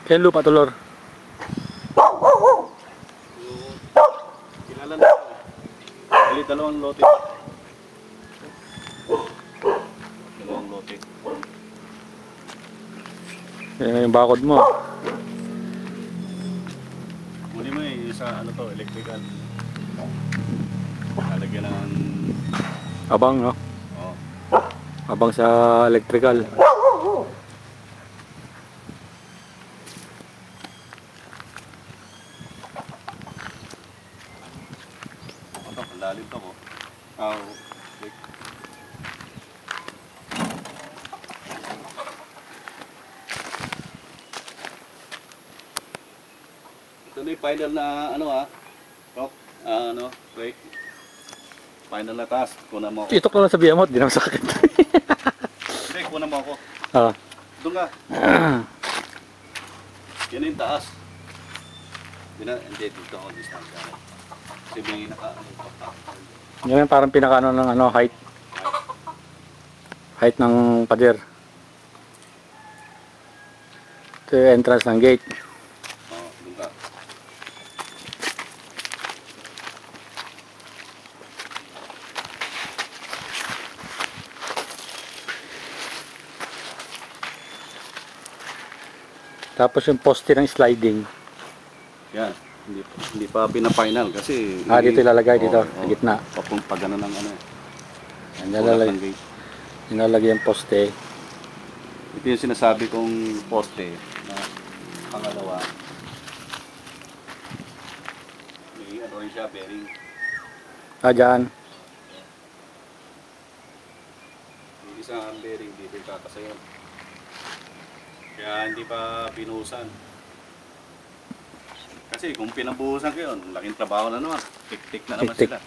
Kaya lupa to, Lor. Kilala na ako. Bali, dalawang lote. Dalawang lote. Yan yung bakod mo. Kunin mo isa ano to, electrical. Lalagyan ng... Abang, no? Oh. Abang sa electrical. Ito, lalim to ko. Wait. Ito na yung final na ano Rock. Wait. Final na task. Kunan mo ako. Itok lang sa biya mo, di naman sakit. Hindi, kunan mo ako. Ah. Doon ka. Yan yung taas. Hindi, dito ako distansya. Kasi may Yan yung parang pinakaano ng ano, height. Height ng pader. Ito yung entrance ng gate. Doon ka. Tapos yung poste ng sliding. Yan. Hindi pa pina-final kasi... Dito ilalagay dito, sa gitna. Pag ano ng ano. Nilalagay yung poste. Ito yung sinasabi kong poste na pangalawa. May ano rin siya, bearing. Dyan. Yung isang bearing dito yung kakasayon. Kaya hindi pa binuhusan. Kasi kung pinabuhusan ko yun, laking trabaho na naman. Tik-tik na naman Tik-tik. sila.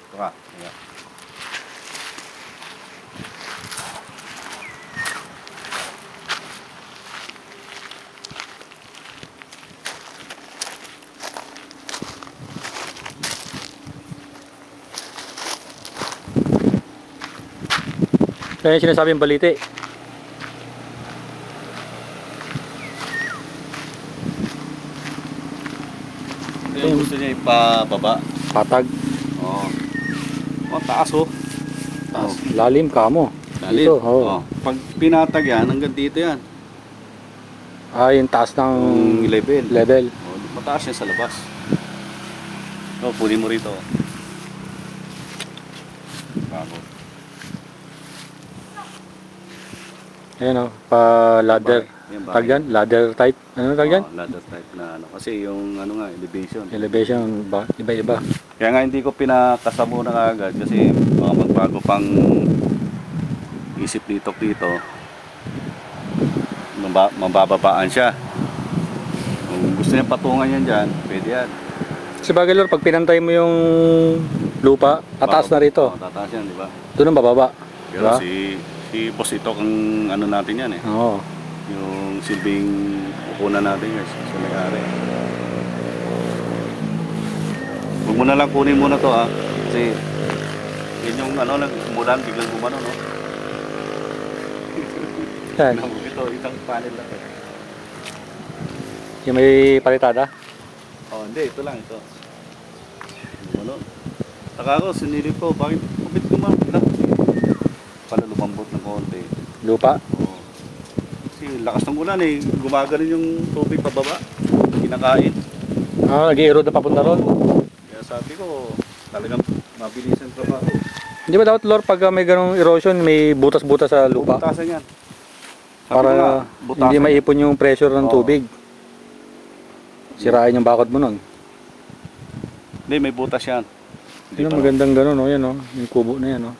Ito ka. Ayan. Kaya yung sinasabing balite. Ito yung gusto niya ipababa. Patag. Oo. Taas Taas. Lalim kamo. Lalim. Dito, oh. Pag pinatag yan, hanggang dito yan. Yung taas ng Yung level. level. Mataas yan sa labas. Punin mo rito. Bago. Ayan pa ladder. Yan, Tag yan? Ladder type. Ano tag yan? Ladder type na ano. Kasi yung ano nga, elevation. Elevation, iba-iba. Kaya nga hindi ko pinakasamo na agad kasi mga magbago pang isip dito. Mabababaan siya. Kung gusto niya patungan yan dyan, pwede yan. Kasi bagay Lord, pag pinantay mo yung lupa, tataas na rito. Tataas yan, di ba? Doon ang bababa. Pero Diba? si Boss ito ang ano natin yan eh. Oo. Yung silbing upunan natin guys. So may-ari. Huwag mo na lang kunin muna to kasi yun yung ano, nagmulan, biglang gumano, no? Yan. Ito, isang panel lang. Yung may palitada. Hindi, ito lang, ito. Gumano. Saka ako, sinilip ko, bakit gumano? Pala lumambot ng konti. Lupa. Oo. Kasi lakas ng ulan eh, gumagaling yung tubig pababa. Kinakain. Nag-i-erode na papunta ron. Kaya sabi ko, talagang mabilis ang trabaho. Hindi ba dapat Lord, pag may ganong erosion, may butas-butas sa lupa? Butasan yan. Sabi ko Para nga, hindi butasan. maipon yung pressure ng Oo. tubig. Sirain yung bakod mo nun. Hindi, may butas yan. Hindi Yun pa- magandang ganon, no? Yan, no? Yung kubo na yan, no?